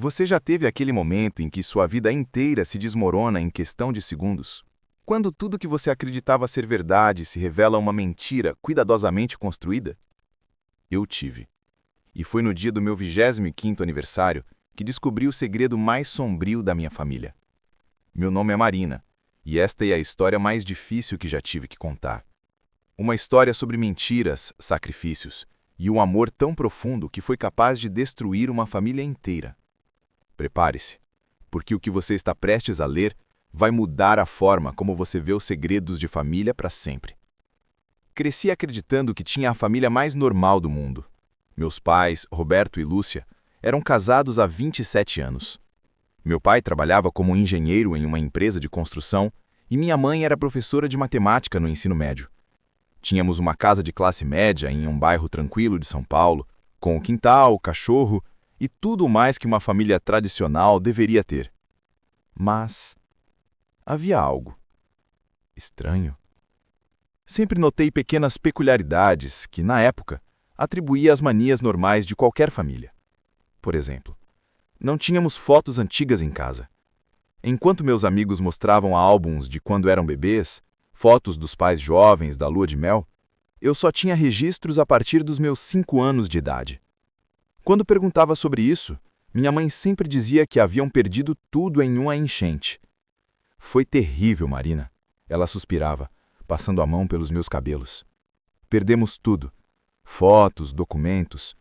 Você já teve aquele momento em que sua vida inteira se desmorona em questão de segundos? Quando tudo que você acreditava ser verdade se revela uma mentira cuidadosamente construída? Eu tive. E foi no dia do meu 25º aniversário que descobri o segredo mais sombrio da minha família. Meu nome é Marina, e esta é a história mais difícil que já tive que contar. Uma história sobre mentiras, sacrifícios e um amor tão profundo que foi capaz de destruir uma família inteira. Prepare-se, porque o que você está prestes a ler vai mudar a forma como você vê os segredos de família para sempre. Cresci acreditando que tinha a família mais normal do mundo. Meus pais, Roberto e Lúcia, eram casados há 27 anos. Meu pai trabalhava como engenheiro em uma empresa de construção e minha mãe era professora de matemática no ensino médio. Tínhamos uma casa de classe média em um bairro tranquilo de São Paulo, com o quintal, cachorro e tudo mais que uma família tradicional deveria ter. Mas havia algo estranho. Sempre notei pequenas peculiaridades que, na época, atribuía às manias normais de qualquer família. Por exemplo, não tínhamos fotos antigas em casa. Enquanto meus amigos mostravam álbuns de quando eram bebês, fotos dos pais jovens da lua de mel, eu só tinha registros a partir dos meus 5 anos de idade. Quando perguntava sobre isso, minha mãe sempre dizia que haviam perdido tudo em uma enchente. Foi terrível, Marina. Ela suspirava, passando a mão pelos meus cabelos. Perdemos tudo. Fotos, documentos.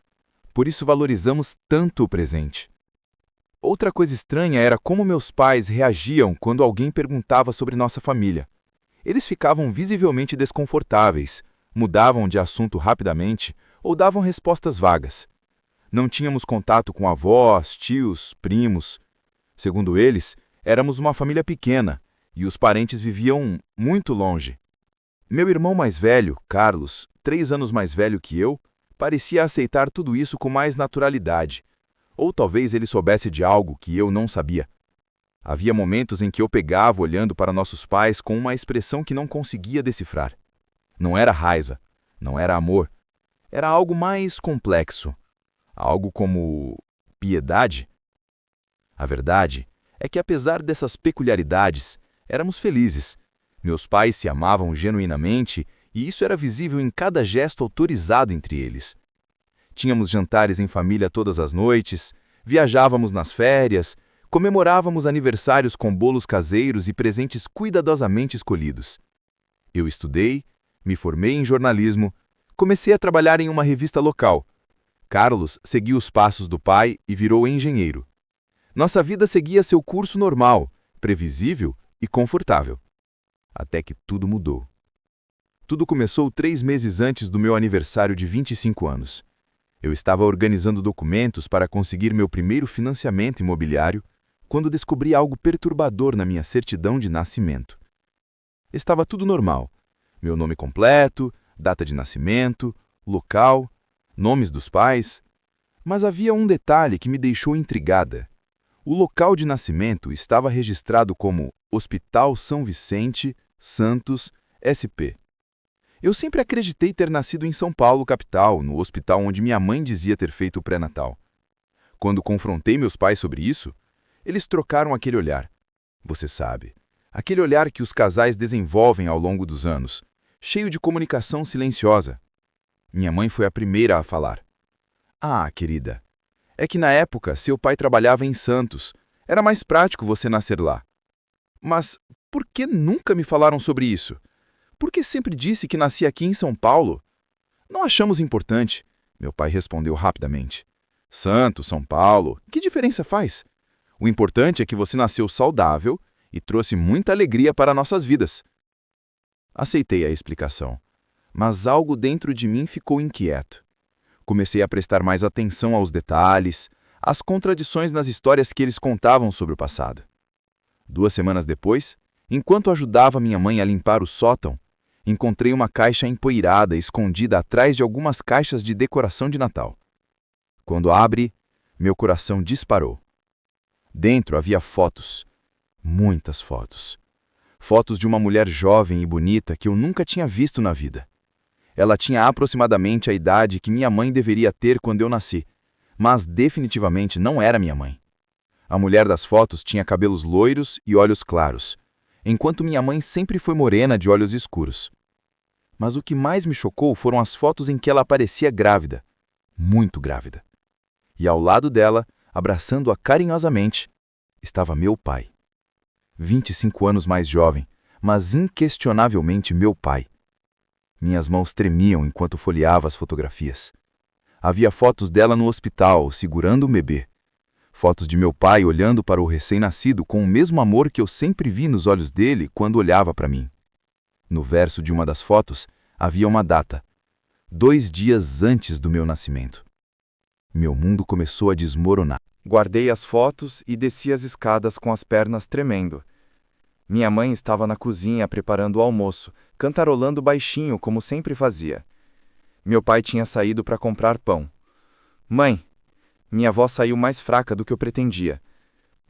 Por isso valorizamos tanto o presente. Outra coisa estranha era como meus pais reagiam quando alguém perguntava sobre nossa família. Eles ficavam visivelmente desconfortáveis, mudavam de assunto rapidamente ou davam respostas vagas. Não tínhamos contato com avós, tios, primos. Segundo eles, éramos uma família pequena e os parentes viviam muito longe. Meu irmão mais velho, Carlos, 3 anos mais velho que eu, parecia aceitar tudo isso com mais naturalidade. Ou talvez ele soubesse de algo que eu não sabia. Havia momentos em que eu pegava olhando para nossos pais com uma expressão que não conseguia decifrar. Não era raiva, não era amor. Era algo mais complexo. Algo como piedade? A verdade é que, apesar dessas peculiaridades, éramos felizes. Meus pais se amavam genuinamente e isso era visível em cada gesto autorizado entre eles. Tínhamos jantares em família todas as noites, viajávamos nas férias, comemorávamos aniversários com bolos caseiros e presentes cuidadosamente escolhidos. Eu estudei, me formei em jornalismo, comecei a trabalhar em uma revista local. Carlos seguiu os passos do pai e virou engenheiro. Nossa vida seguia seu curso normal, previsível e confortável. Até que tudo mudou. Tudo começou 3 meses antes do meu aniversário de 25 anos. Eu estava organizando documentos para conseguir meu primeiro financiamento imobiliário quando descobri algo perturbador na minha certidão de nascimento. Estava tudo normal. Meu nome completo, data de nascimento, local, nomes dos pais, mas havia um detalhe que me deixou intrigada. O local de nascimento estava registrado como Hospital São Vicente, Santos, SP. Eu sempre acreditei ter nascido em São Paulo, capital, no hospital onde minha mãe dizia ter feito o pré-natal. Quando confrontei meus pais sobre isso, eles trocaram aquele olhar. Você sabe, aquele olhar que os casais desenvolvem ao longo dos anos, cheio de comunicação silenciosa. Minha mãe foi a primeira a falar. Ah, querida, é que na época seu pai trabalhava em Santos. Era mais prático você nascer lá. Mas por que nunca me falaram sobre isso? Por que sempre disse que nasci aqui em São Paulo? Não achamos importante, meu pai respondeu rapidamente. Santos, São Paulo, que diferença faz? O importante é que você nasceu saudável e trouxe muita alegria para nossas vidas. Aceitei a explicação. Mas algo dentro de mim ficou inquieto. Comecei a prestar mais atenção aos detalhes, às contradições nas histórias que eles contavam sobre o passado. 2 semanas depois, enquanto ajudava minha mãe a limpar o sótão, encontrei uma caixa empoeirada escondida atrás de algumas caixas de decoração de Natal. Quando abri, meu coração disparou. Dentro havia fotos, muitas fotos. Fotos de uma mulher jovem e bonita que eu nunca tinha visto na vida. Ela tinha aproximadamente a idade que minha mãe deveria ter quando eu nasci, mas definitivamente não era minha mãe. A mulher das fotos tinha cabelos loiros e olhos claros, enquanto minha mãe sempre foi morena de olhos escuros. Mas o que mais me chocou foram as fotos em que ela aparecia grávida, muito grávida. E ao lado dela, abraçando-a carinhosamente, estava meu pai. 25 anos mais jovem, mas inquestionavelmente meu pai. Minhas mãos tremiam enquanto folheava as fotografias. Havia fotos dela no hospital, segurando um bebê. Fotos de meu pai olhando para o recém-nascido com o mesmo amor que eu sempre vi nos olhos dele quando olhava para mim. No verso de uma das fotos, havia uma data: 2 dias antes do meu nascimento. Meu mundo começou a desmoronar. Guardei as fotos e desci as escadas com as pernas tremendo. Minha mãe estava na cozinha preparando o almoço, cantarolando baixinho como sempre fazia. Meu pai tinha saído para comprar pão. Mãe, minha avó saiu mais fraca do que eu pretendia.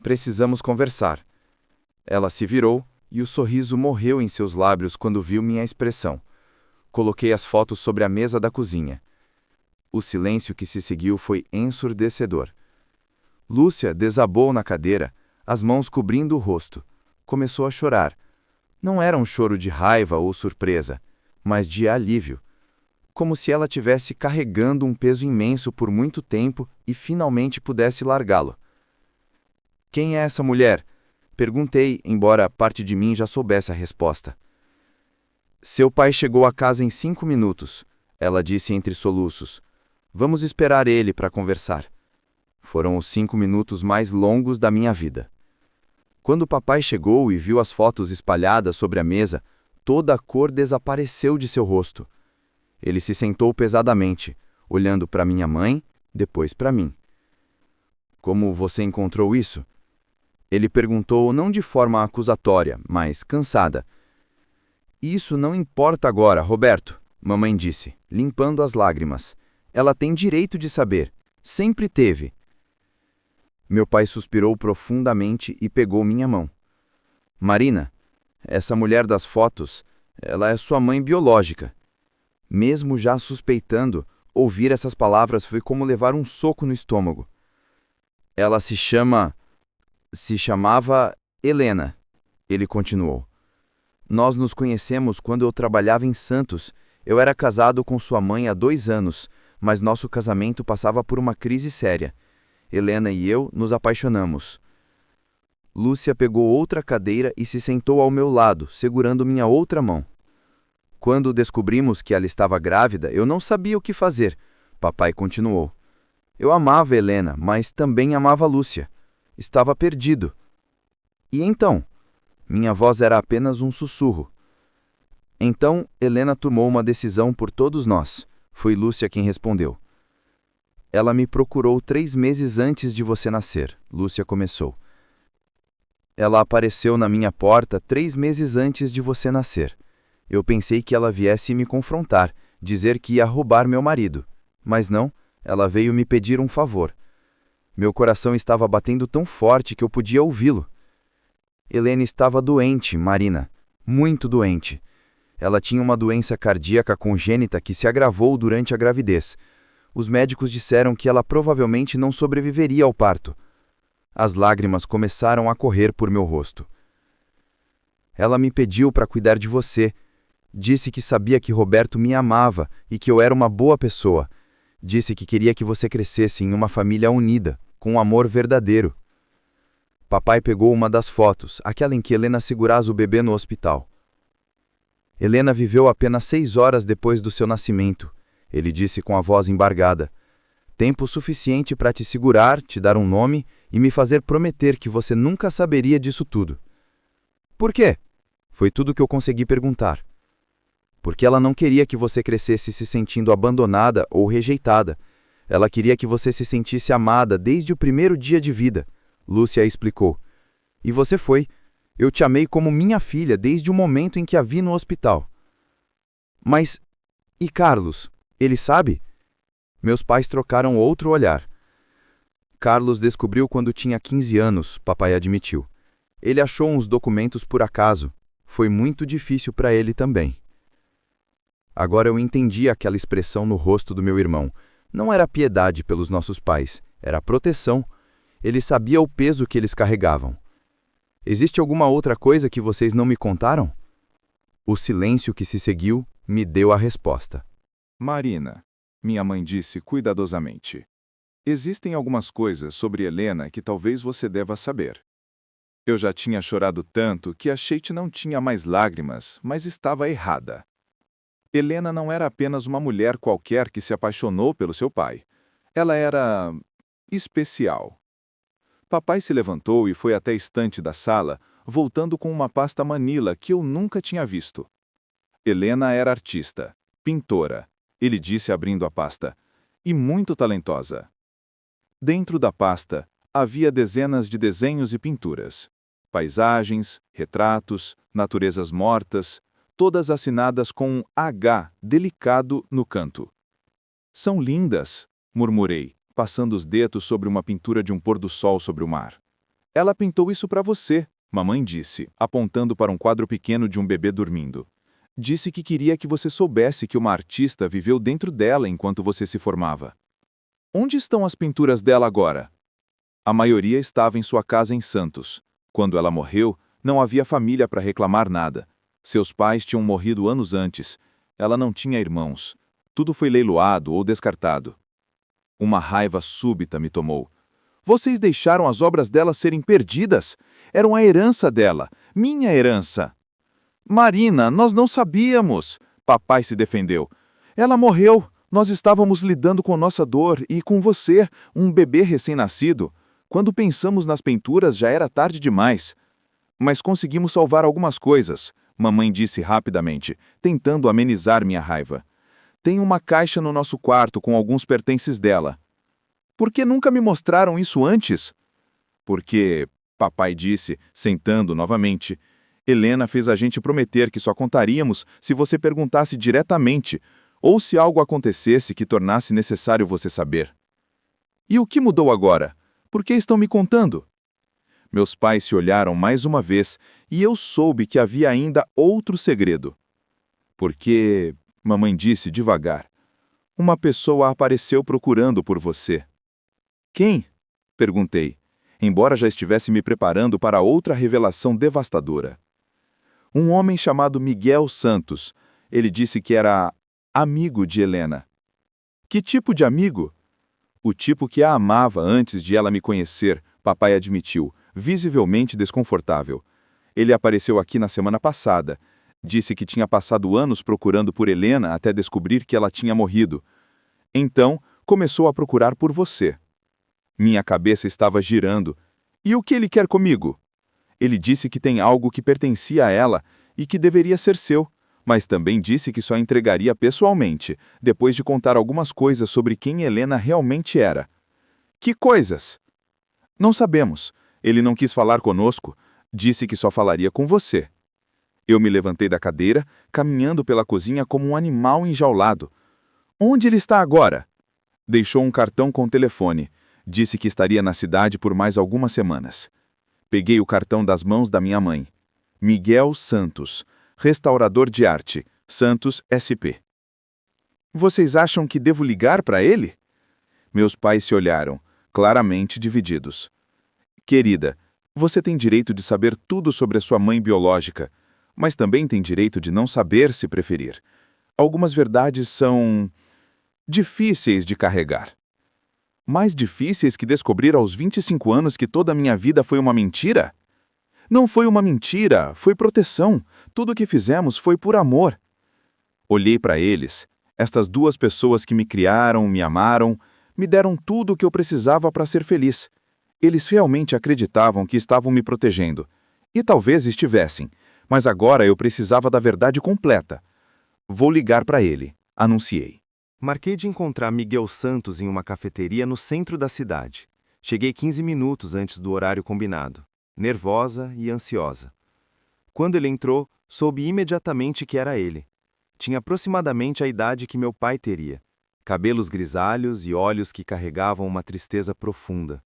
Precisamos conversar. Ela se virou e o sorriso morreu em seus lábios quando viu minha expressão. Coloquei as fotos sobre a mesa da cozinha. O silêncio que se seguiu foi ensurdecedor. Lúcia desabou na cadeira, as mãos cobrindo o rosto. Começou a chorar. Não era um choro de raiva ou surpresa, mas de alívio. Como se ela tivesse carregando um peso imenso por muito tempo e finalmente pudesse largá-lo. Quem é essa mulher? Perguntei, embora parte de mim já soubesse a resposta. Seu pai chegou a casa em 5 minutos, ela disse entre soluços. Vamos esperar ele para conversar. Foram os 5 minutos mais longos da minha vida. Quando papai chegou e viu as fotos espalhadas sobre a mesa, toda a cor desapareceu de seu rosto. Ele se sentou pesadamente, olhando para minha mãe, depois para mim. Como você encontrou isso? Ele perguntou não de forma acusatória, mas cansada. Isso não importa agora, Roberto, mamãe disse, limpando as lágrimas. Ela tem direito de saber. Sempre teve. Meu pai suspirou profundamente e pegou minha mão. Marina, essa mulher das fotos, ela é sua mãe biológica. Mesmo já suspeitando, ouvir essas palavras foi como levar um soco no estômago. Ela se chamava Helena, ele continuou. Nós nos conhecemos quando eu trabalhava em Santos. Eu era casado com sua mãe há 2 anos, mas nosso casamento passava por uma crise séria. Helena e eu nos apaixonamos. Lúcia pegou outra cadeira e se sentou ao meu lado, segurando minha outra mão. Quando descobrimos que ela estava grávida, eu não sabia o que fazer. Papai continuou. Eu amava Helena, mas também amava Lúcia. Estava perdido. E então? Minha voz era apenas um sussurro. Então, Helena tomou uma decisão por todos nós. Foi Lúcia quem respondeu. Ela me procurou 3 meses antes de você nascer, Lúcia começou. Ela apareceu na minha porta 3 meses antes de você nascer. Eu pensei que ela viesse me confrontar, dizer que ia roubar meu marido. Mas não, ela veio me pedir um favor. Meu coração estava batendo tão forte que eu podia ouvi-lo. Helena estava doente, Marina, muito doente. Ela tinha uma doença cardíaca congênita que se agravou durante a gravidez. Os médicos disseram que ela provavelmente não sobreviveria ao parto. As lágrimas começaram a correr por meu rosto. Ela me pediu para cuidar de você. Disse que sabia que Roberto me amava e que eu era uma boa pessoa. Disse que queria que você crescesse em uma família unida, com um amor verdadeiro. Papai pegou uma das fotos, aquela em que Helena segurava o bebê no hospital. Helena viveu apenas 6 horas depois do seu nascimento, ele disse com a voz embargada. Tempo suficiente para te segurar, te dar um nome e me fazer prometer que você nunca saberia disso tudo. Por quê? Foi tudo que eu consegui perguntar. Porque ela não queria que você crescesse se sentindo abandonada ou rejeitada. Ela queria que você se sentisse amada desde o primeiro dia de vida, Lúcia explicou. E você foi. Eu te amei como minha filha desde o momento em que a vi no hospital. Mas, e Carlos? Ele sabe? Meus pais trocaram outro olhar. Carlos descobriu quando tinha 15 anos, papai admitiu. Ele achou uns documentos por acaso. Foi muito difícil para ele também. Agora eu entendi aquela expressão no rosto do meu irmão. Não era piedade pelos nossos pais, era proteção. Ele sabia o peso que eles carregavam. Existe alguma outra coisa que vocês não me contaram? O silêncio que se seguiu me deu a resposta. Marina, minha mãe disse cuidadosamente. Existem algumas coisas sobre Helena que talvez você deva saber. Eu já tinha chorado tanto que achei que não tinha mais lágrimas, mas estava errada. Helena não era apenas uma mulher qualquer que se apaixonou pelo seu pai. Ela era especial. Papai se levantou e foi até a estante da sala, voltando com uma pasta Manila que eu nunca tinha visto. Helena era artista, pintora, ele disse abrindo a pasta, e muito talentosa. Dentro da pasta, havia dezenas de desenhos e pinturas. Paisagens, retratos, naturezas mortas, todas assinadas com um H delicado no canto. São lindas, murmurei, passando os dedos sobre uma pintura de um pôr-do-sol sobre o mar. Ela pintou isso para você, mamãe disse, apontando para um quadro pequeno de um bebê dormindo. Disse que queria que você soubesse que uma artista viveu dentro dela enquanto você se formava. Onde estão as pinturas dela agora? A maioria estava em sua casa em Santos. Quando ela morreu, não havia família para reclamar nada. Seus pais tinham morrido anos antes. Ela não tinha irmãos. Tudo foi leiloado ou descartado. Uma raiva súbita me tomou. Vocês deixaram as obras dela serem perdidas? Eram a herança dela, minha herança. Marina, nós não sabíamos. Papai se defendeu. Ela morreu. Nós estávamos lidando com nossa dor e com você, um bebê recém-nascido. Quando pensamos nas pinturas, já era tarde demais. Mas conseguimos salvar algumas coisas, mamãe disse rapidamente, tentando amenizar minha raiva. Tem uma caixa no nosso quarto com alguns pertences dela. Por que nunca me mostraram isso antes? Porque, papai disse, sentando novamente, Helena fez a gente prometer que só contaríamos se você perguntasse diretamente, ou se algo acontecesse que tornasse necessário você saber. E o que mudou agora? Por que estão me contando? Meus pais se olharam mais uma vez e eu soube que havia ainda outro segredo. Porque, mamãe disse devagar, uma pessoa apareceu procurando por você. Quem? Perguntei, embora já estivesse me preparando para outra revelação devastadora. Um homem chamado Miguel Santos. Ele disse que era amigo de Helena. Que tipo de amigo? O tipo que a amava antes de ela me conhecer, papai admitiu, visivelmente desconfortável. Ele apareceu aqui na semana passada. Disse que tinha passado anos procurando por Helena até descobrir que ela tinha morrido. Então, começou a procurar por você. Minha cabeça estava girando. E o que ele quer comigo? Ele disse que tem algo que pertencia a ela e que deveria ser seu, mas também disse que só entregaria pessoalmente, depois de contar algumas coisas sobre quem Helena realmente era. Que coisas? Não sabemos. Ele não quis falar conosco. Disse que só falaria com você. Eu me levantei da cadeira, caminhando pela cozinha como um animal enjaulado. Onde ele está agora? Deixou um cartão com telefone. Disse que estaria na cidade por mais algumas semanas. Peguei o cartão das mãos da minha mãe. Miguel Santos, restaurador de arte, Santos SP. Vocês acham que devo ligar para ele? Meus pais se olharam, claramente divididos. Querida, você tem direito de saber tudo sobre a sua mãe biológica, mas também tem direito de não saber se preferir. Algumas verdades são difíceis de carregar. Mais difíceis que descobrir aos 25 anos que toda a minha vida foi uma mentira? Não foi uma mentira, foi proteção. Tudo o que fizemos foi por amor. Olhei para eles, estas duas pessoas que me criaram, me amaram, me deram tudo o que eu precisava para ser feliz. Eles realmente acreditavam que estavam me protegendo. E talvez estivessem, mas agora eu precisava da verdade completa. Vou ligar para ele, anunciei. Marquei de encontrar Miguel Santos em uma cafeteria no centro da cidade. Cheguei 15 minutos antes do horário combinado, nervosa e ansiosa. Quando ele entrou, soube imediatamente que era ele. Tinha aproximadamente a idade que meu pai teria, cabelos grisalhos e olhos que carregavam uma tristeza profunda.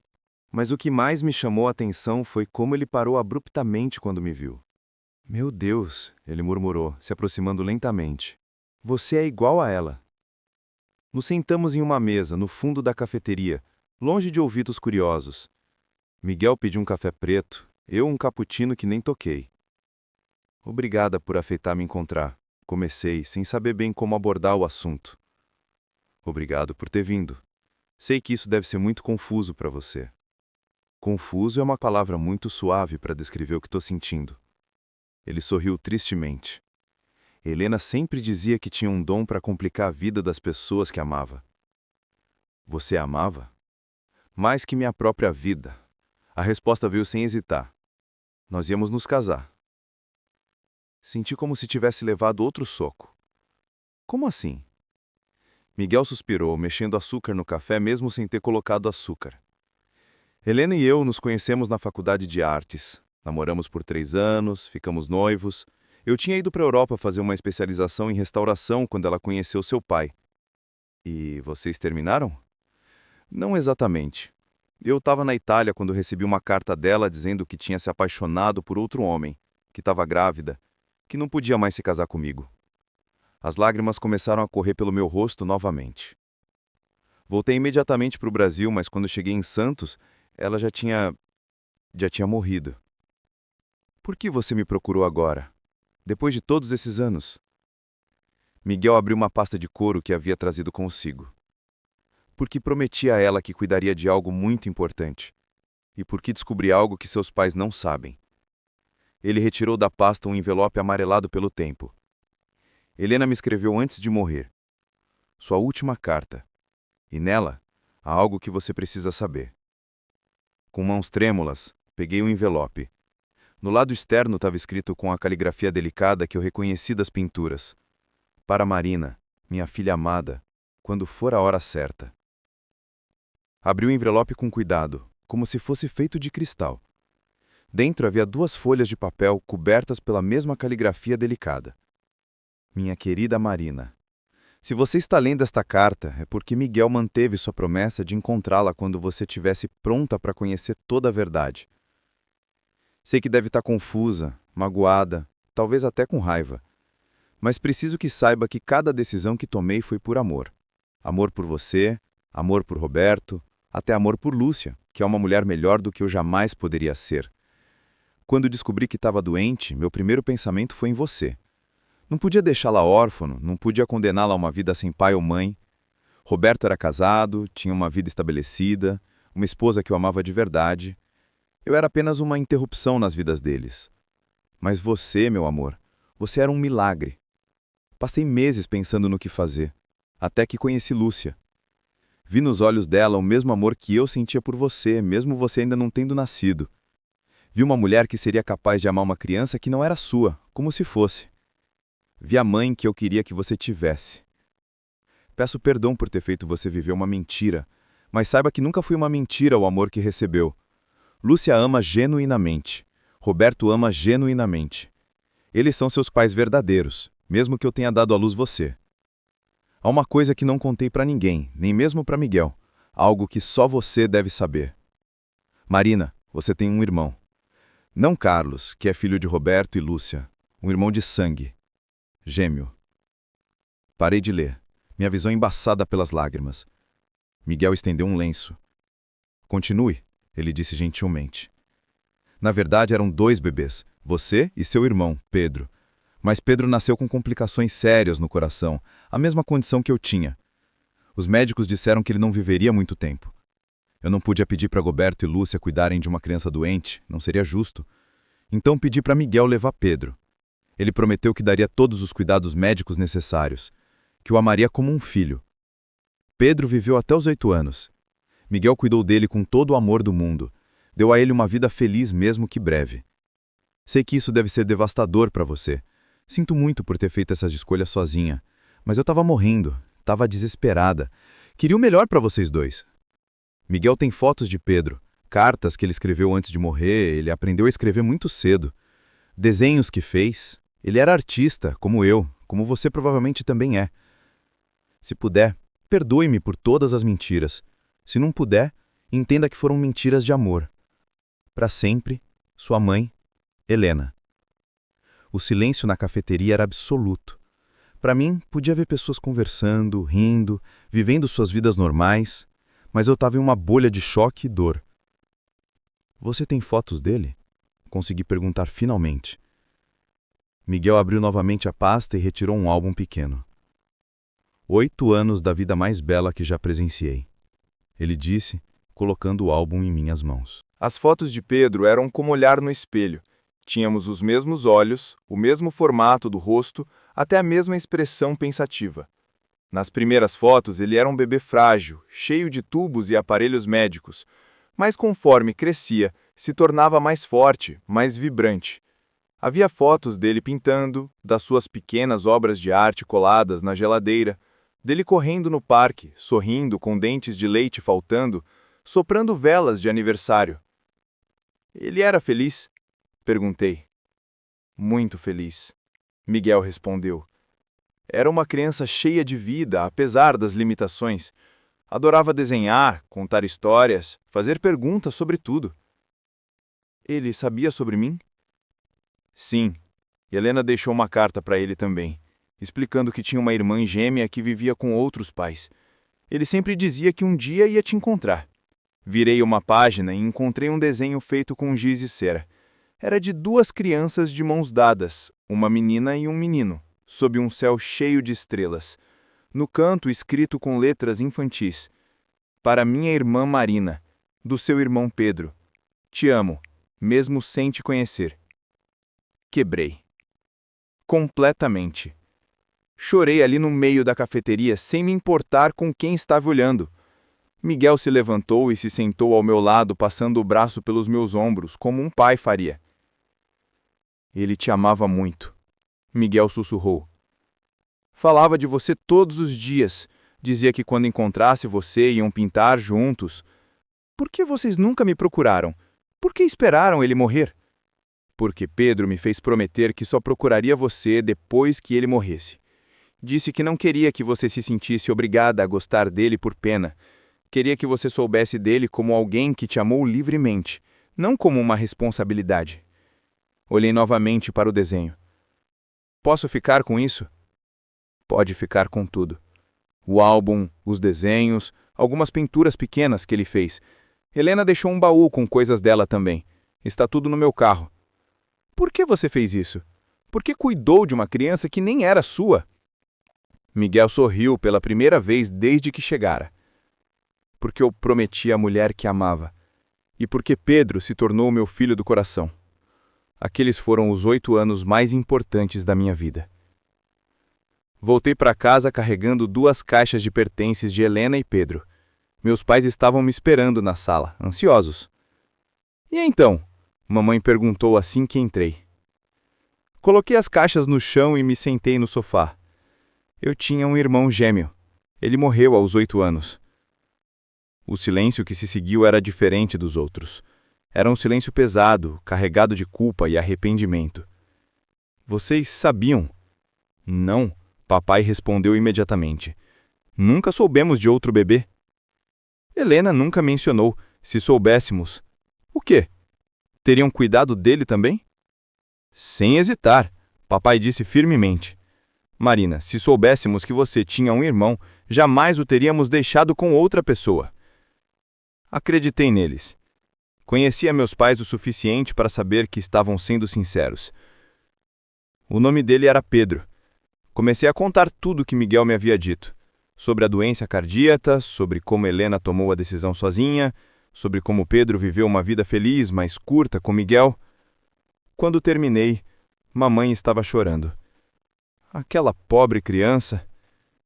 Mas o que mais me chamou a atenção foi como ele parou abruptamente quando me viu. Meu Deus, ele murmurou, se aproximando lentamente. Você é igual a ela. Nos sentamos em uma mesa, no fundo da cafeteria, longe de ouvidos curiosos. Miguel pediu um café preto, eu um cappuccino que nem toquei. Obrigada por aceitar me encontrar. Comecei, sem saber bem como abordar o assunto. Obrigado por ter vindo. Sei que isso deve ser muito confuso para você. Confuso é uma palavra muito suave para descrever o que estou sentindo. Ele sorriu tristemente. Helena sempre dizia que tinha um dom para complicar a vida das pessoas que amava. Você a amava? Mais que minha própria vida. A resposta veio sem hesitar. Nós íamos nos casar. Senti como se tivesse levado outro soco. Como assim? Miguel suspirou, mexendo açúcar no café mesmo sem ter colocado açúcar. Helena e eu nos conhecemos na faculdade de artes. Namoramos por 3 anos, ficamos noivos. Eu tinha ido para a Europa fazer uma especialização em restauração quando ela conheceu seu pai. E vocês terminaram? Não exatamente. Eu estava na Itália quando recebi uma carta dela dizendo que tinha se apaixonado por outro homem, que estava grávida, que não podia mais se casar comigo. As lágrimas começaram a correr pelo meu rosto novamente. Voltei imediatamente para o Brasil, mas quando cheguei em Santos, ela já tinha morrido. Por que você me procurou agora? Depois de todos esses anos? Miguel abriu uma pasta de couro que havia trazido consigo. Porque prometi a ela que cuidaria de algo muito importante. E porque descobri algo que seus pais não sabem. Ele retirou da pasta um envelope amarelado pelo tempo. Helena me escreveu antes de morrer. Sua última carta. E nela, há algo que você precisa saber. Com mãos trêmulas, peguei o envelope. No lado externo estava escrito com a caligrafia delicada que eu reconheci das pinturas. Para Marina, minha filha amada, quando for a hora certa. Abri o envelope com cuidado, como se fosse feito de cristal. Dentro havia 2 folhas de papel cobertas pela mesma caligrafia delicada. Minha querida Marina, se você está lendo esta carta, é porque Miguel manteve sua promessa de encontrá-la quando você estivesse pronta para conhecer toda a verdade. Sei que deve estar confusa, magoada, talvez até com raiva. Mas preciso que saiba que cada decisão que tomei foi por amor. Amor por você, amor por Roberto, até amor por Lúcia, que é uma mulher melhor do que eu jamais poderia ser. Quando descobri que estava doente, meu primeiro pensamento foi em você. Não podia deixá-la órfã, não podia condená-la a uma vida sem pai ou mãe. Roberto era casado, tinha uma vida estabelecida, uma esposa que o amava de verdade. Eu era apenas uma interrupção nas vidas deles. Mas você, meu amor, você era um milagre. Passei meses pensando no que fazer, até que conheci Lúcia. Vi nos olhos dela o mesmo amor que eu sentia por você, mesmo você ainda não tendo nascido. Vi uma mulher que seria capaz de amar uma criança que não era sua, como se fosse. Vi a mãe que eu queria que você tivesse. Peço perdão por ter feito você viver uma mentira, mas saiba que nunca foi uma mentira o amor que recebeu. Lúcia ama genuinamente. Roberto ama genuinamente. Eles são seus pais verdadeiros, mesmo que eu tenha dado à luz você. Há uma coisa que não contei para ninguém, nem mesmo para Miguel. Algo que só você deve saber. Marina, você tem um irmão. Não Carlos, que é filho de Roberto e Lúcia. Um irmão de sangue. Gêmeo. Parei de ler, minha visão embaçada pelas lágrimas. Miguel estendeu um lenço. Continue, ele disse gentilmente. Na verdade, eram 2 bebês, você e seu irmão, Pedro. Mas Pedro nasceu com complicações sérias no coração, a mesma condição que eu tinha. Os médicos disseram que ele não viveria muito tempo. Eu não podia pedir para Roberto e Lúcia cuidarem de uma criança doente, não seria justo. Então pedi para Miguel levar Pedro. Ele prometeu que daria todos os cuidados médicos necessários, que o amaria como um filho. Pedro viveu até os 8 anos. Miguel cuidou dele com todo o amor do mundo. Deu a ele uma vida feliz mesmo que breve. Sei que isso deve ser devastador para você. Sinto muito por ter feito essas escolhas sozinha. Mas eu estava morrendo, estava desesperada. Queria o melhor para vocês 2. Miguel tem fotos de Pedro, cartas que ele escreveu antes de morrer, ele aprendeu a escrever muito cedo. Desenhos que fez. Ele era artista, como eu, como você provavelmente também é. Se puder, perdoe-me por todas as mentiras. Se não puder, entenda que foram mentiras de amor. Para sempre, sua mãe, Helena. O silêncio na cafeteria era absoluto. Para mim, podia ver pessoas conversando, rindo, vivendo suas vidas normais, mas eu estava em uma bolha de choque e dor. Você tem fotos dele? Consegui perguntar finalmente. Miguel abriu novamente a pasta e retirou um álbum pequeno. 8 anos da vida mais bela que já presenciei, ele disse, colocando o álbum em minhas mãos. As fotos de Pedro eram como olhar no espelho. Tínhamos os mesmos olhos, o mesmo formato do rosto, até a mesma expressão pensativa. Nas primeiras fotos ele era um bebê frágil, cheio de tubos e aparelhos médicos, mas conforme crescia, se tornava mais forte, mais vibrante. Havia fotos dele pintando, das suas pequenas obras de arte coladas na geladeira, dele correndo no parque, sorrindo com dentes de leite faltando, soprando velas de aniversário. Ele era feliz? Perguntei. Muito feliz, Miguel respondeu. Era uma criança cheia de vida, apesar das limitações. Adorava desenhar, contar histórias, fazer perguntas sobre tudo. Ele sabia sobre mim? Sim. Helena deixou uma carta para ele também, explicando que tinha uma irmã gêmea que vivia com outros pais. Ele sempre dizia que um dia ia te encontrar. Virei uma página e encontrei um desenho feito com giz e cera. Era de 2 crianças de mãos dadas, uma menina e um menino, sob um céu cheio de estrelas. No canto, escrito com letras infantis: para minha irmã Marina, do seu irmão Pedro. Te amo, mesmo sem te conhecer. Quebrei. Completamente. Chorei ali no meio da cafeteria sem me importar com quem estava olhando. Miguel se levantou e se sentou ao meu lado, passando o braço pelos meus ombros, como um pai faria. Ele te amava muito, Miguel sussurrou. Falava de você todos os dias. Dizia que quando encontrasse você iam pintar juntos. Por que vocês nunca me procuraram? Por que esperaram ele morrer? Porque Pedro me fez prometer que só procuraria você depois que ele morresse. Disse que não queria que você se sentisse obrigada a gostar dele por pena. Queria que você soubesse dele como alguém que te amou livremente, não como uma responsabilidade. Olhei novamente para o desenho. Posso ficar com isso? Pode ficar com tudo. O álbum, os desenhos, algumas pinturas pequenas que ele fez. Helena deixou um baú com coisas dela também. Está tudo no meu carro. Por que você fez isso? Por que cuidou de uma criança que nem era sua? Miguel sorriu pela primeira vez desde que chegara. Porque eu prometi à mulher que amava. E porque Pedro se tornou meu filho do coração. Aqueles foram os 8 anos mais importantes da minha vida. Voltei para casa carregando 2 caixas de pertences de Helena e Pedro. Meus pais estavam me esperando na sala, ansiosos. E então? Mamãe perguntou assim que entrei. Coloquei as caixas no chão e me sentei no sofá. Eu tinha um irmão gêmeo. Ele morreu aos 8 anos. O silêncio que se seguiu era diferente dos outros. Era um silêncio pesado, carregado de culpa e arrependimento. Vocês sabiam? Não, papai respondeu imediatamente. Nunca soubemos de outro bebê. Helena nunca mencionou. Se soubéssemos. O quê? Teriam cuidado dele também? Sem hesitar, papai disse firmemente. Marina, se soubéssemos que você tinha um irmão, jamais o teríamos deixado com outra pessoa. Acreditei neles. Conhecia meus pais o suficiente para saber que estavam sendo sinceros. O nome dele era Pedro. Comecei a contar tudo o que Miguel me havia dito. Sobre a doença cardíaca, sobre como Helena tomou a decisão sozinha, sobre como Pedro viveu uma vida feliz, mas curta com Miguel. Quando terminei, mamãe estava chorando. Aquela pobre criança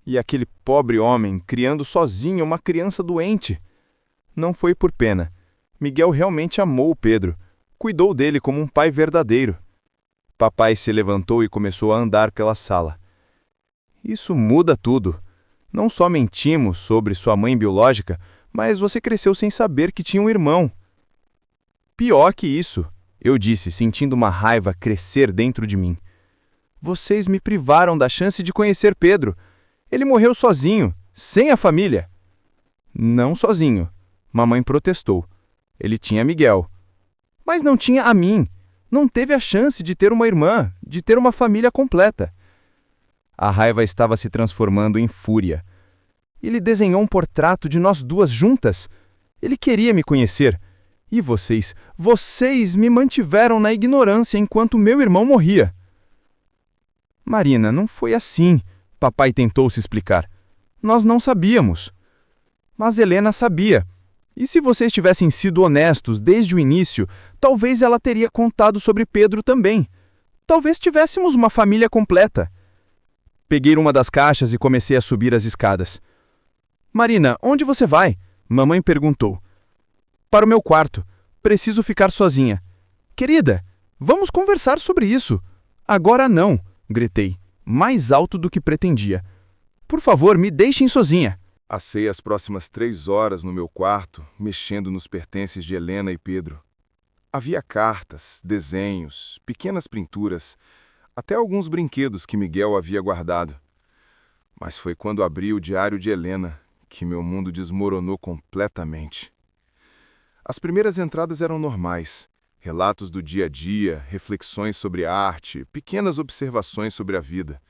e aquele pobre homem criando sozinho uma criança doente. Não foi por pena. Miguel realmente amou o Pedro, cuidou dele como um pai verdadeiro. Papai se levantou e começou a andar pela sala. Isso muda tudo. Não só mentimos sobre sua mãe biológica, mas você cresceu sem saber que tinha um irmão. Pior que isso, eu disse, sentindo uma raiva crescer dentro de mim. Vocês me privaram da chance de conhecer Pedro. Ele morreu sozinho, sem a família. Não sozinho, mamãe protestou. Ele tinha Miguel. Mas não tinha a mim. Não teve a chance de ter uma irmã, de ter uma família completa. A raiva estava se transformando em fúria. Ele desenhou um portrato de nós 2 juntas. Ele queria me conhecer. E vocês me mantiveram na ignorância enquanto meu irmão morria. Marina, não foi assim, papai tentou se explicar. Nós não sabíamos. Mas Helena sabia. E se vocês tivessem sido honestos desde o início, talvez ela teria contado sobre Pedro também. Talvez tivéssemos uma família completa. Peguei uma das caixas e comecei a subir as escadas. Marina, onde você vai? Mamãe perguntou. Para o meu quarto. Preciso ficar sozinha. Querida, vamos conversar sobre isso. Agora não, gritei, mais alto do que pretendia. Por favor, me deixem sozinha. Passei as próximas 3 horas no meu quarto, mexendo nos pertences de Helena e Pedro. Havia cartas, desenhos, pequenas pinturas, até alguns brinquedos que Miguel havia guardado. Mas foi quando abri o diário de Helena que meu mundo desmoronou completamente. As primeiras entradas eram normais, relatos do dia a dia, reflexões sobre a arte, pequenas observações sobre a vida.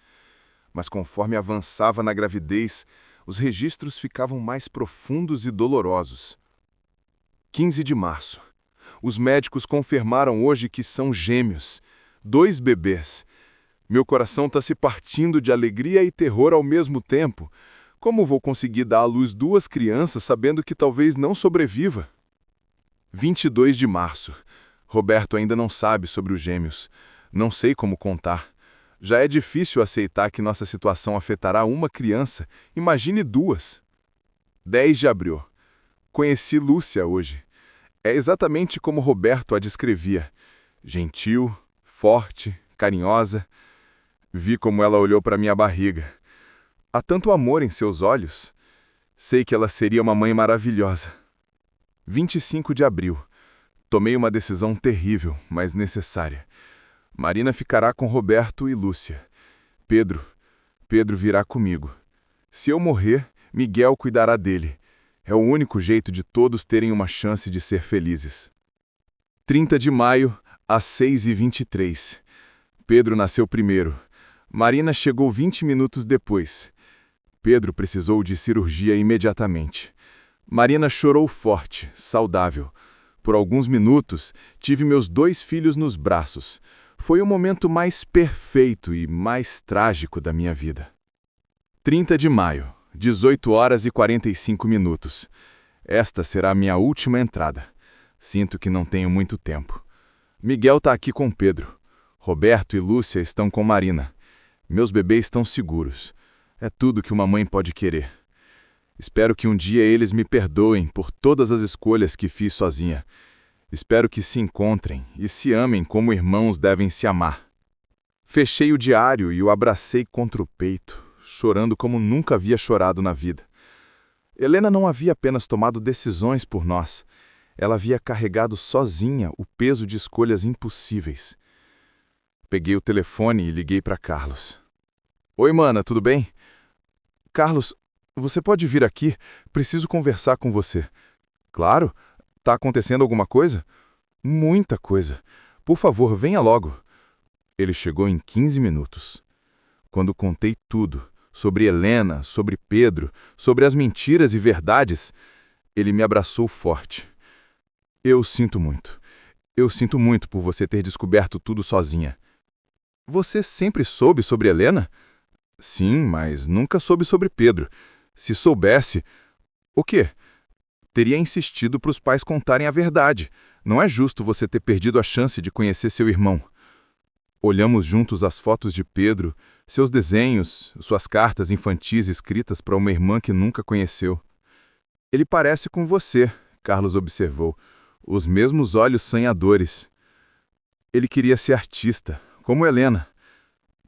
Mas conforme avançava na gravidez, os registros ficavam mais profundos e dolorosos. 15 de março. Os médicos confirmaram hoje que são gêmeos, 2 bebês. Meu coração está se partindo de alegria e terror ao mesmo tempo. Como vou conseguir dar à luz 2 crianças sabendo que talvez não sobreviva? 22 de março. Roberto ainda não sabe sobre os gêmeos. Não sei como contar. Já é difícil aceitar que nossa situação afetará uma criança. Imagine 2. 10 de abril. Conheci Lúcia hoje. É exatamente como Roberto a descrevia. Gentil, forte, carinhosa. Vi como ela olhou para minha barriga. Há tanto amor em seus olhos. Sei que ela seria uma mãe maravilhosa. 25 de abril. Tomei uma decisão terrível, mas necessária. Marina ficará com Roberto e Lúcia. Pedro virá comigo. Se eu morrer, Miguel cuidará dele. É o único jeito de todos terem uma chance de ser felizes. 30 de maio, às 6h23. Pedro nasceu primeiro. Marina chegou 20 minutos depois. Pedro precisou de cirurgia imediatamente. Marina chorou forte, saudável. Por alguns minutos, tive meus 2 filhos nos braços. Foi o momento mais perfeito e mais trágico da minha vida. 30 de maio, 18h45. Esta será a minha última entrada. Sinto que não tenho muito tempo. Miguel está aqui com Pedro. Roberto e Lúcia estão com Marina. Meus bebês estão seguros. É tudo que uma mãe pode querer. Espero que um dia eles me perdoem por todas as escolhas que fiz sozinha. Espero que se encontrem e se amem como irmãos devem se amar. Fechei o diário e o abracei contra o peito, chorando como nunca havia chorado na vida. Helena não havia apenas tomado decisões por nós. Ela havia carregado sozinha o peso de escolhas impossíveis. Peguei o telefone e liguei para Carlos. Oi, mana, tudo bem? Carlos, você pode vir aqui? Preciso conversar com você. Claro. Tá acontecendo alguma coisa? Muita coisa. Por favor, venha logo. Ele chegou em 15 minutos. Quando contei tudo, sobre Helena, sobre Pedro, sobre as mentiras e verdades, ele me abraçou forte. Eu sinto muito. Eu sinto muito por você ter descoberto tudo sozinha. Você sempre soube sobre Helena? Sim, mas nunca soube sobre Pedro. Se soubesse... O quê? Teria insistido para os pais contarem a verdade. Não é justo você ter perdido a chance de conhecer seu irmão. Olhamos juntos as fotos de Pedro, seus desenhos, suas cartas infantis escritas para uma irmã que nunca conheceu. Ele parece com você, Carlos observou, os mesmos olhos sonhadores. Ele queria ser artista, como Helena,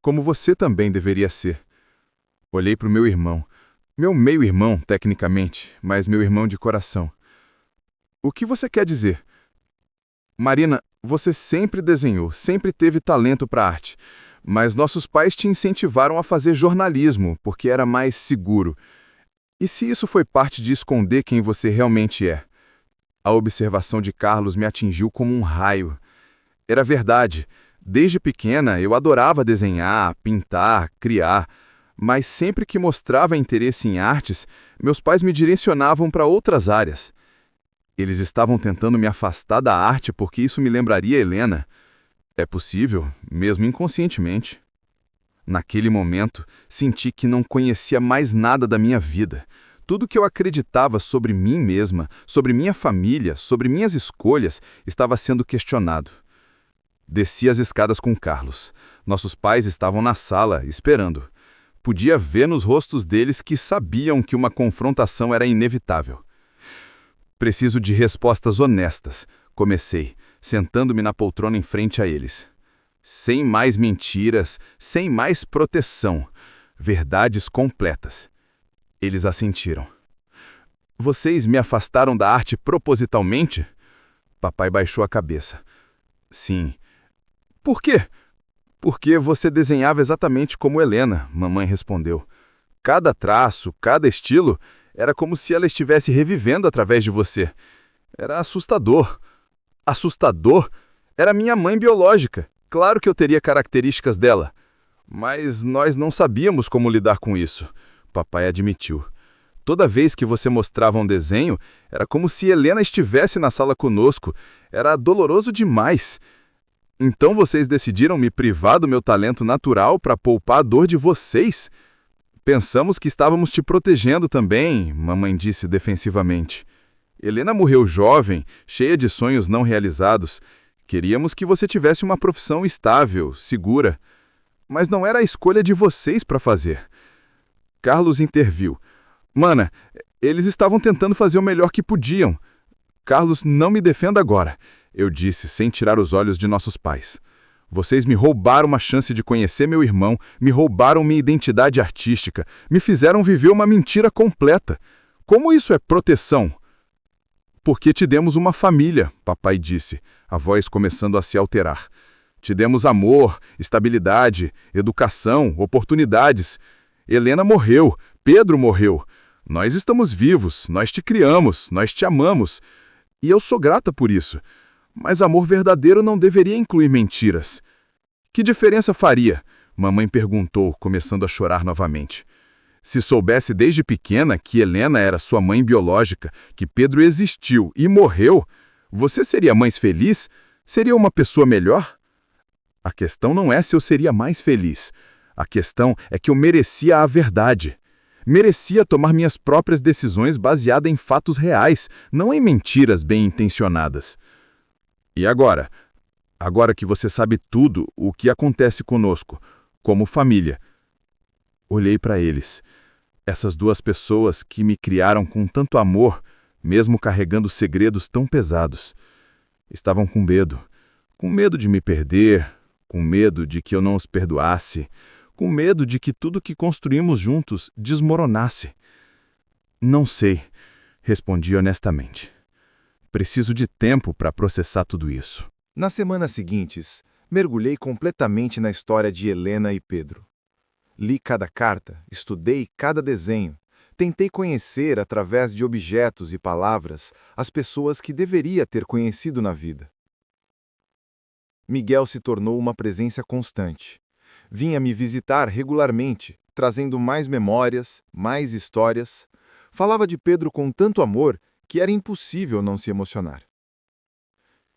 como você também deveria ser. Olhei para o meu irmão. Meu meio-irmão, tecnicamente, mas meu irmão de coração. O que você quer dizer? Marina, você sempre desenhou, sempre teve talento para arte, mas nossos pais te incentivaram a fazer jornalismo, porque era mais seguro. E se isso foi parte de esconder quem você realmente é? A observação de Carlos me atingiu como um raio. Era verdade. Desde pequena, eu adorava desenhar, pintar, criar. Mas sempre que mostrava interesse em artes, meus pais me direcionavam para outras áreas. Eles estavam tentando me afastar da arte porque isso me lembraria Helena. É possível, mesmo inconscientemente. Naquele momento, senti que não conhecia mais nada da minha vida. Tudo que eu acreditava sobre mim mesma, sobre minha família, sobre minhas escolhas, estava sendo questionado. Desci as escadas com Carlos. Nossos pais estavam na sala, esperando. Podia ver nos rostos deles que sabiam que uma confrontação era inevitável. Preciso de respostas honestas, comecei, sentando-me na poltrona em frente a eles. Sem mais mentiras, sem mais proteção. Verdades completas. Eles assentiram. Vocês me afastaram da arte propositalmente? Papai baixou a cabeça. Sim. Por quê? Porque você desenhava exatamente como Helena, mamãe respondeu. Cada traço, cada estilo, era como se ela estivesse revivendo através de você. Era assustador. Assustador? Era minha mãe biológica. Claro que eu teria características dela. Mas nós não sabíamos como lidar com isso, papai admitiu. Toda vez que você mostrava um desenho, era como se Helena estivesse na sala conosco. Era doloroso demais. Então vocês decidiram me privar do meu talento natural para poupar a dor de vocês? Pensamos que estávamos te protegendo também, mamãe disse defensivamente. Helena morreu jovem, cheia de sonhos não realizados. Queríamos que você tivesse uma profissão estável, segura. Mas não era a escolha de vocês para fazer. Carlos interviu. Mana, eles estavam tentando fazer o melhor que podiam. Carlos, não me defenda agora, eu disse sem tirar os olhos de nossos pais. Vocês me roubaram uma chance de conhecer meu irmão, me roubaram minha identidade artística, me fizeram viver uma mentira completa. Como isso é proteção? Porque te demos uma família, papai disse, a voz começando a se alterar. Te demos amor, estabilidade, educação, oportunidades. Helena morreu, Pedro morreu. Nós estamos vivos, nós te criamos, nós te amamos. E eu sou grata por isso. Mas amor verdadeiro não deveria incluir mentiras. Que diferença faria? Mamãe perguntou, começando a chorar novamente. Se soubesse desde pequena que Helena era sua mãe biológica, que Pedro existiu e morreu, você seria mais feliz? Seria uma pessoa melhor? A questão não é se eu seria mais feliz. A questão é que eu merecia a verdade. Merecia tomar minhas próprias decisões baseadas em fatos reais, não em mentiras bem-intencionadas. E agora? Agora que você sabe tudo o que acontece conosco, como família. Olhei para eles. Essas duas pessoas que me criaram com tanto amor, mesmo carregando segredos tão pesados. Estavam com medo de me perder, com medo de que eu não os perdoasse, com medo de que tudo que construímos juntos desmoronasse. Não sei, respondi honestamente. Preciso de tempo para processar tudo isso. Nas semanas seguintes, mergulhei completamente na história de Helena e Pedro. Li cada carta, estudei cada desenho, tentei conhecer, através de objetos e palavras, as pessoas que deveria ter conhecido na vida. Miguel se tornou uma presença constante. Vinha me visitar regularmente, trazendo mais memórias, mais histórias. Falava de Pedro com tanto amor que era impossível não se emocionar.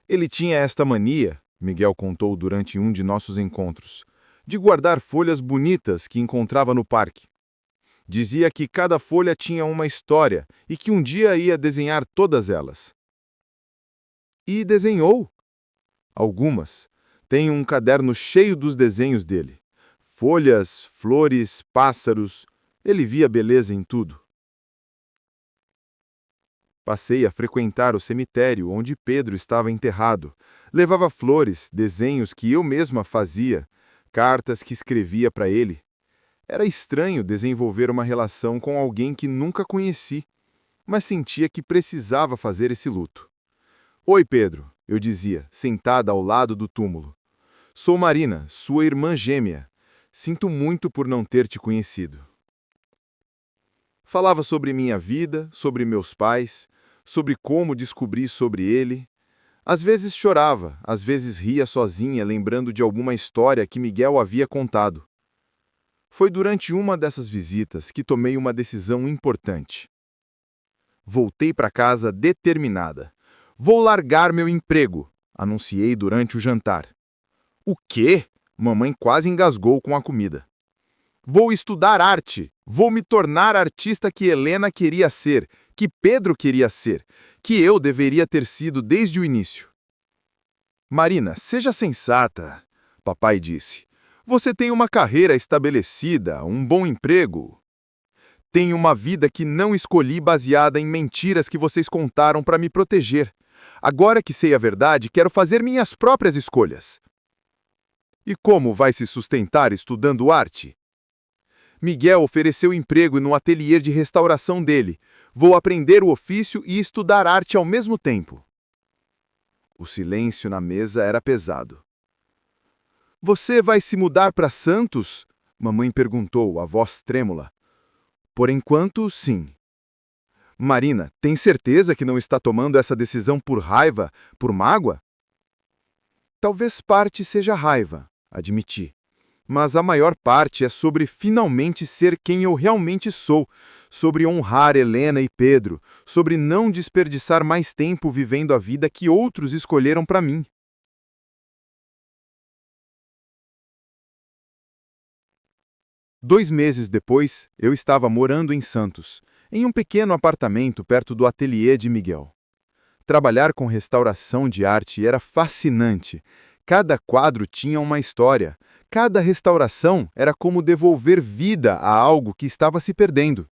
Ele tinha esta mania, Miguel contou durante um de nossos encontros, de guardar folhas bonitas que encontrava no parque. Dizia que cada folha tinha uma história e que um dia ia desenhar todas elas. E desenhou. Algumas. Tenho um caderno cheio dos desenhos dele. Folhas, flores, pássaros. Ele via beleza em tudo. Passei a frequentar o cemitério onde Pedro estava enterrado. Levava flores, desenhos que eu mesma fazia, cartas que escrevia para ele. Era estranho desenvolver uma relação com alguém que nunca conheci, mas sentia que precisava fazer esse luto. Oi, Pedro, eu dizia, sentada ao lado do túmulo. Sou Marina, sua irmã gêmea. Sinto muito por não ter te conhecido. Falava sobre minha vida, sobre meus pais, sobre como descobri sobre ele. Às vezes chorava, às vezes ria sozinha, lembrando de alguma história que Miguel havia contado. Foi durante uma dessas visitas que tomei uma decisão importante. Voltei para casa determinada. Vou largar meu emprego, anunciei durante o jantar. O quê? Mamãe quase engasgou com a comida. Vou estudar arte. Vou me tornar a artista que Helena queria ser, que Pedro queria ser, que eu deveria ter sido desde o início. Marina, seja sensata, papai disse. Você tem uma carreira estabelecida, um bom emprego. Tenho uma vida que não escolhi baseada em mentiras que vocês contaram para me proteger. Agora que sei a verdade, quero fazer minhas próprias escolhas. E como vai se sustentar estudando arte? Miguel ofereceu emprego no ateliê de restauração dele. Vou aprender o ofício e estudar arte ao mesmo tempo. O silêncio na mesa era pesado. Você vai se mudar para Santos? Mamãe perguntou, a voz trêmula. Por enquanto, sim. Marina, tem certeza que não está tomando essa decisão por raiva, por mágoa? Talvez parte seja raiva, admiti. Mas a maior parte é sobre finalmente ser quem eu realmente sou, sobre honrar Helena e Pedro, sobre não desperdiçar mais tempo vivendo a vida que outros escolheram para mim. Dois meses depois, eu estava morando em Santos, em um pequeno apartamento perto do ateliê de Miguel. Trabalhar com restauração de arte era fascinante. Cada quadro tinha uma história. Cada restauração era como devolver vida a algo que estava se perdendo.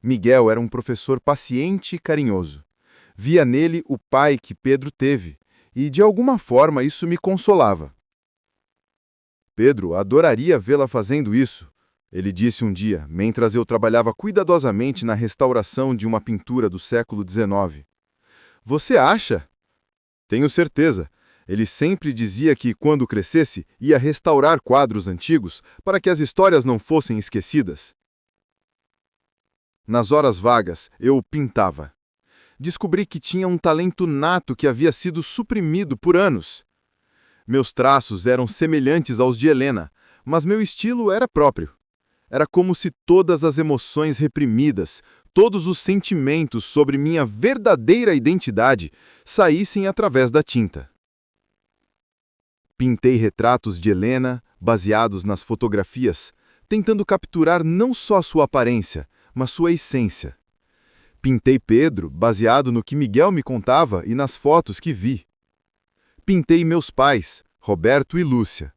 Miguel era um professor paciente e carinhoso. Via nele o pai que Pedro teve, e de alguma forma isso me consolava. Pedro adoraria vê-la fazendo isso, ele disse um dia, mentras eu trabalhava cuidadosamente na restauração de uma pintura do século XIX. Você acha? Tenho certeza. Ele sempre dizia que, quando crescesse, ia restaurar quadros antigos para que as histórias não fossem esquecidas. Nas horas vagas, eu pintava. Descobri que tinha um talento nato que havia sido suprimido por anos. Meus traços eram semelhantes aos de Helena, mas meu estilo era próprio. Era como se todas as emoções reprimidas, todos os sentimentos sobre minha verdadeira identidade saíssem através da tinta. Pintei retratos de Helena, baseados nas fotografias, tentando capturar não só sua aparência, mas sua essência. Pintei Pedro, baseado no que Miguel me contava e nas fotos que vi. Pintei meus pais, Roberto e Lúcia,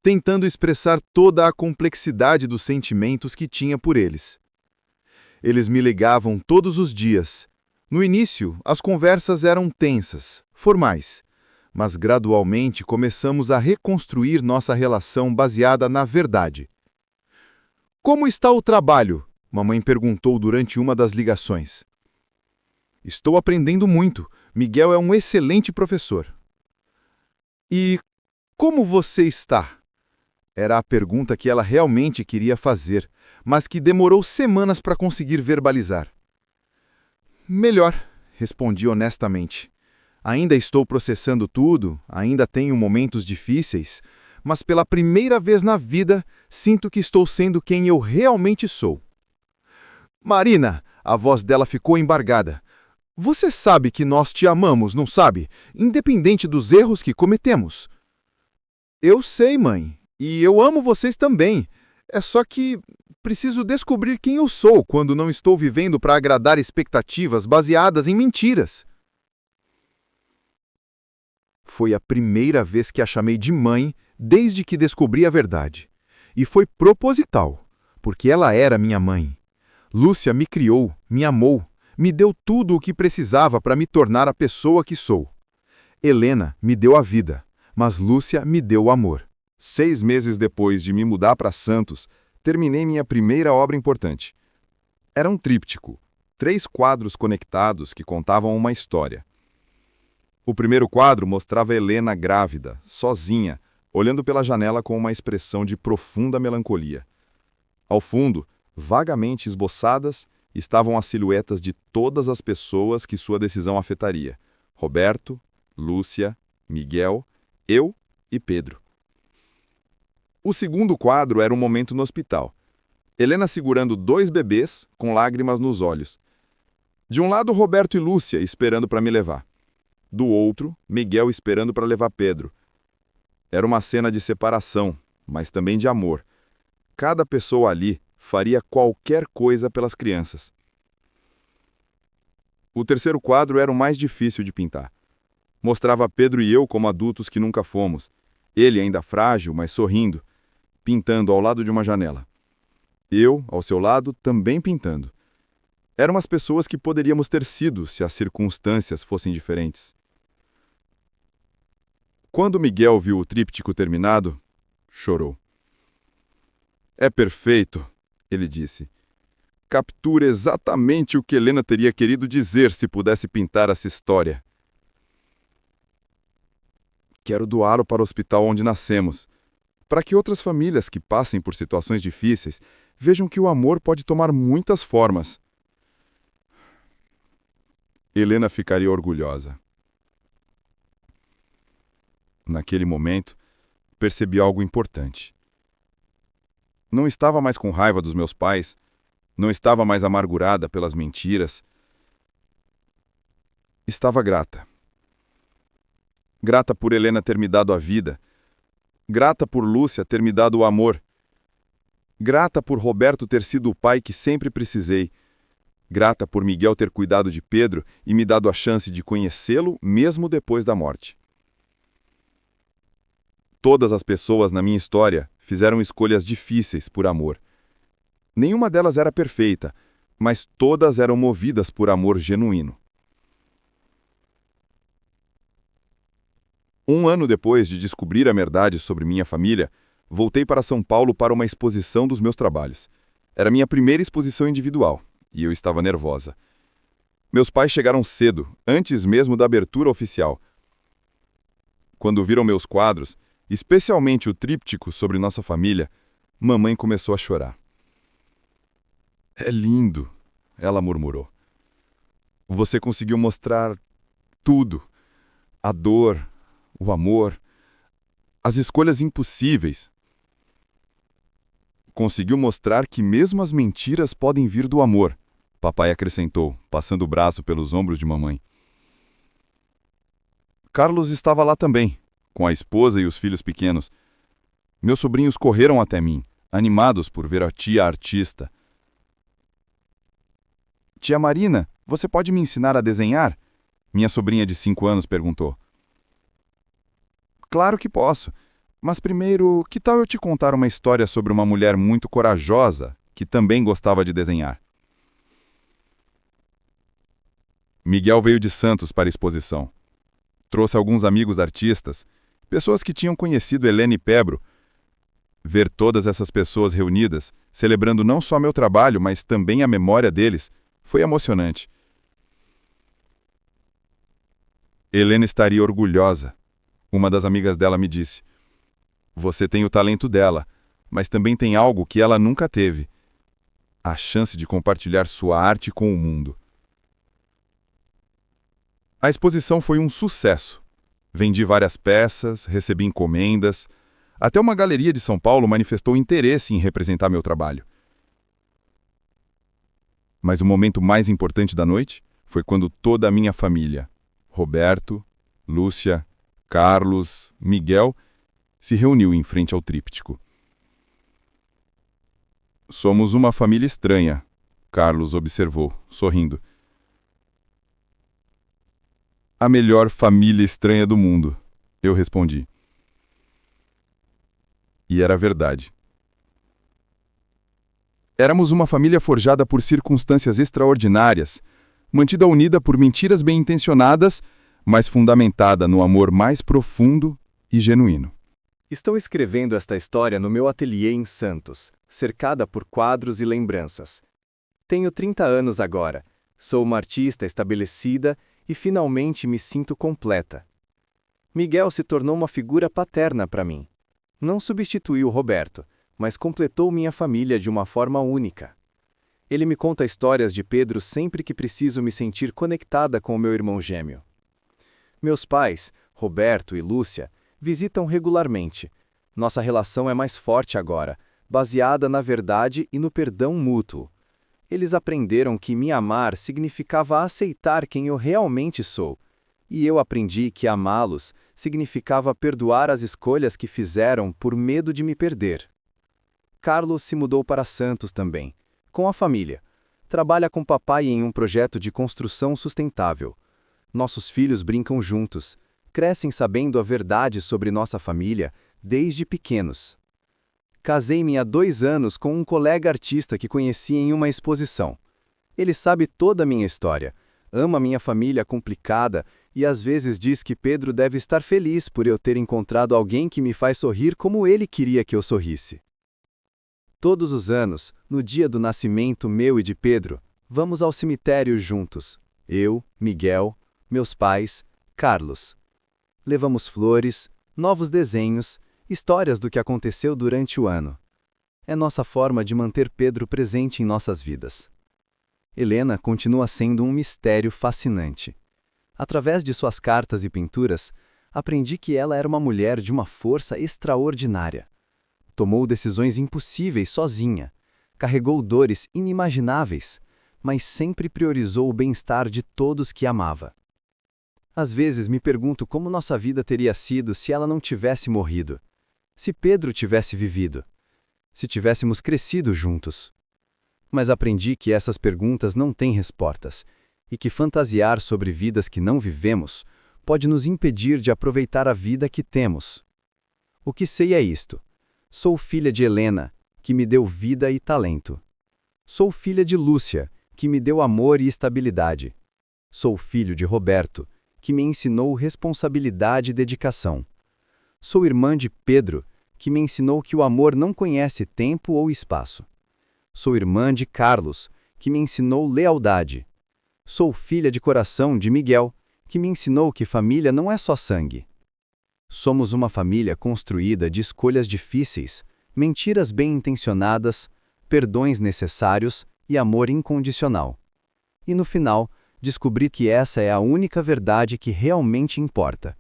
tentando expressar toda a complexidade dos sentimentos que tinha por eles. Eles me ligavam todos os dias. No início, as conversas eram tensas, formais, mas gradualmente começamos a reconstruir nossa relação baseada na verdade. Como está o trabalho? Mamãe perguntou durante uma das ligações. Estou aprendendo muito. Miguel é um excelente professor. E como você está? Era a pergunta que ela realmente queria fazer, mas que demorou semanas para conseguir verbalizar. Melhor, respondi honestamente. Ainda estou processando tudo, ainda tenho momentos difíceis, mas pela primeira vez na vida sinto que estou sendo quem eu realmente sou. Marina, a voz dela ficou embargada. Você sabe que nós te amamos, não sabe? Independente dos erros que cometemos. Eu sei, mãe, e eu amo vocês também. É só que preciso descobrir quem eu sou quando não estou vivendo para agradar expectativas baseadas em mentiras. Foi a primeira vez que a chamei de mãe desde que descobri a verdade. E foi proposital, porque ela era minha mãe. Lúcia me criou, me amou, me deu tudo o que precisava para me tornar a pessoa que sou. Helena me deu a vida, mas Lúcia me deu o amor. 6 meses depois de me mudar para Santos, terminei minha primeira obra importante. Era um tríptico, 3 quadros conectados que contavam uma história. O primeiro quadro mostrava Helena grávida, sozinha, olhando pela janela com uma expressão de profunda melancolia. Ao fundo, vagamente esboçadas, estavam as silhuetas de todas as pessoas que sua decisão afetaria: Roberto, Lúcia, Miguel, eu e Pedro. O segundo quadro era um momento no hospital. Helena segurando 2 bebês, com lágrimas nos olhos. De um lado, Roberto e Lúcia esperando para me levar. Do outro, Miguel esperando para levar Pedro. Era uma cena de separação, mas também de amor. Cada pessoa ali faria qualquer coisa pelas crianças. O terceiro quadro era o mais difícil de pintar. Mostrava Pedro e eu como adultos que nunca fomos. Ele ainda frágil, mas sorrindo, pintando ao lado de uma janela. Eu, ao seu lado, também pintando. Eram as pessoas que poderíamos ter sido se as circunstâncias fossem diferentes. Quando Miguel viu o tríptico terminado, chorou. É perfeito, ele disse. Captura exatamente o que Helena teria querido dizer se pudesse pintar essa história. Quero doá-lo para o hospital onde nascemos, para que outras famílias que passem por situações difíceis vejam que o amor pode tomar muitas formas. Helena ficaria orgulhosa. Naquele momento, percebi algo importante. Não estava mais com raiva dos meus pais, não estava mais amargurada pelas mentiras. Estava grata. Grata por Helena ter me dado a vida. Grata por Lúcia ter me dado o amor. Grata por Roberto ter sido o pai que sempre precisei. Grata por Miguel ter cuidado de Pedro e me dado a chance de conhecê-lo mesmo depois da morte. Todas as pessoas na minha história fizeram escolhas difíceis por amor. Nenhuma delas era perfeita, mas todas eram movidas por amor genuíno. Um ano depois de descobrir a verdade sobre minha família, voltei para São Paulo para uma exposição dos meus trabalhos. Era minha primeira exposição individual, e eu estava nervosa. Meus pais chegaram cedo, antes mesmo da abertura oficial. Quando viram meus quadros, especialmente o tríptico sobre nossa família, mamãe começou a chorar. É lindo, ela murmurou. Você conseguiu mostrar tudo. A dor, o amor, as escolhas impossíveis. Conseguiu mostrar que mesmo as mentiras podem vir do amor, papai acrescentou, passando o braço pelos ombros de mamãe. Carlos estava lá também, com a esposa e os filhos pequenos. Meus sobrinhos correram até mim, animados por ver a tia artista. Tia Marina, você pode me ensinar a desenhar? Minha sobrinha de 5 anos perguntou. Claro que posso, mas primeiro, que tal eu te contar uma história sobre uma mulher muito corajosa que também gostava de desenhar? Miguel veio de Santos para a exposição. Trouxe alguns amigos artistas, pessoas que tinham conhecido Helena e Pebro. Ver todas essas pessoas reunidas, celebrando não só meu trabalho, mas também a memória deles, foi emocionante. Helena estaria orgulhosa. Uma das amigas dela me disse: você tem o talento dela, mas também tem algo que ela nunca teve: a chance de compartilhar sua arte com o mundo. A exposição foi um sucesso. Vendi várias peças, recebi encomendas. Até uma galeria de São Paulo manifestou interesse em representar meu trabalho. Mas o momento mais importante da noite foi quando toda a minha família, Roberto, Lúcia, Carlos, Miguel, se reuniu em frente ao tríptico. Somos uma família estranha, Carlos observou, sorrindo. A melhor família estranha do mundo, eu respondi. E era verdade. Éramos uma família forjada por circunstâncias extraordinárias, mantida unida por mentiras bem-intencionadas, mas fundamentada no amor mais profundo e genuíno. Estou escrevendo esta história no meu ateliê em Santos, cercada por quadros e lembranças. Tenho 30 anos agora, sou uma artista estabelecida e finalmente me sinto completa. Miguel se tornou uma figura paterna para mim. Não substituiu Roberto, mas completou minha família de uma forma única. Ele me conta histórias de Pedro sempre que preciso me sentir conectada com o meu irmão gêmeo. Meus pais, Roberto e Lúcia, visitam regularmente. Nossa relação é mais forte agora, baseada na verdade e no perdão mútuo. Eles aprenderam que me amar significava aceitar quem eu realmente sou, e eu aprendi que amá-los significava perdoar as escolhas que fizeram por medo de me perder. Carlos se mudou para Santos também, com a família. Trabalha com papai em um projeto de construção sustentável. Nossos filhos brincam juntos, crescem sabendo a verdade sobre nossa família desde pequenos. Casei-me há 2 anos com um colega artista que conheci em uma exposição. Ele sabe toda a minha história, ama minha família complicada e às vezes diz que Pedro deve estar feliz por eu ter encontrado alguém que me faz sorrir como ele queria que eu sorrisse. Todos os anos, no dia do nascimento meu e de Pedro, vamos ao cemitério juntos. Eu, Miguel, meus pais, Carlos. Levamos flores, novos desenhos, histórias do que aconteceu durante o ano. É nossa forma de manter Pedro presente em nossas vidas. Helena continua sendo um mistério fascinante. Através de suas cartas e pinturas, aprendi que ela era uma mulher de uma força extraordinária. Tomou decisões impossíveis sozinha, carregou dores inimagináveis, mas sempre priorizou o bem-estar de todos que amava. Às vezes me pergunto como nossa vida teria sido se ela não tivesse morrido, se Pedro tivesse vivido, se tivéssemos crescido juntos. Mas aprendi que essas perguntas não têm respostas, e que fantasiar sobre vidas que não vivemos pode nos impedir de aproveitar a vida que temos. O que sei é isto. Sou filha de Helena, que me deu vida e talento. Sou filha de Lúcia, que me deu amor e estabilidade. Sou filho de Roberto, que me ensinou responsabilidade e dedicação. Sou irmã de Pedro, que me ensinou que o amor não conhece tempo ou espaço. Sou irmã de Carlos, que me ensinou lealdade. Sou filha de coração de Miguel, que me ensinou que família não é só sangue. Somos uma família construída de escolhas difíceis, mentiras bem-intencionadas, perdões necessários e amor incondicional. E no final, descobri que essa é a única verdade que realmente importa.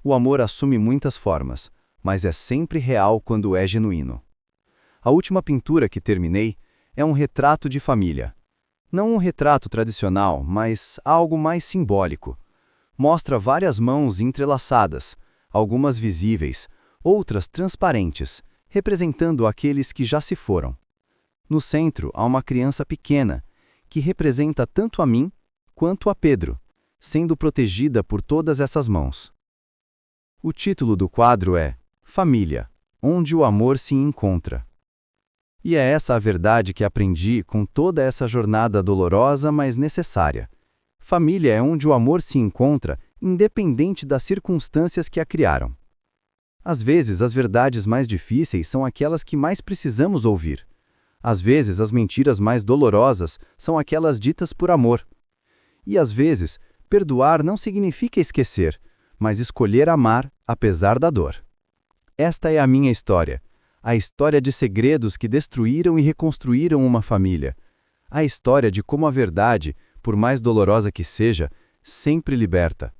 O amor assume muitas formas, mas é sempre real quando é genuíno. A última pintura que terminei é um retrato de família. Não um retrato tradicional, mas algo mais simbólico. Mostra várias mãos entrelaçadas, algumas visíveis, outras transparentes, representando aqueles que já se foram. No centro há uma criança pequena, que representa tanto a mim quanto a Pedro, sendo protegida por todas essas mãos. O título do quadro é Família, onde o amor se encontra. E é essa a verdade que aprendi com toda essa jornada dolorosa, mas necessária. Família é onde o amor se encontra, independente das circunstâncias que a criaram. Às vezes, as verdades mais difíceis são aquelas que mais precisamos ouvir. Às vezes, as mentiras mais dolorosas são aquelas ditas por amor. E às vezes, perdoar não significa esquecer, mas escolher amar apesar da dor. Esta é a minha história. A história de segredos que destruíram e reconstruíram uma família. A história de como a verdade, por mais dolorosa que seja, sempre liberta.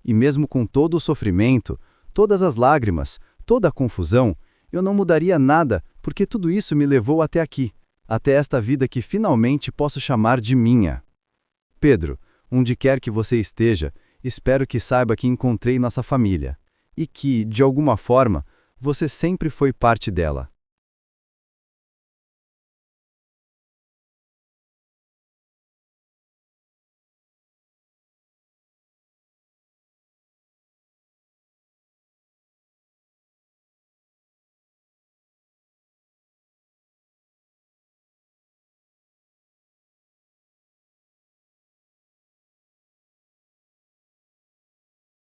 E mesmo com todo o sofrimento, todas as lágrimas, toda a confusão, eu não mudaria nada, porque tudo isso me levou até aqui, até esta vida que finalmente posso chamar de minha. Pedro, onde quer que você esteja, espero que saiba que encontrei nossa família, e que, de alguma forma, você sempre foi parte dela.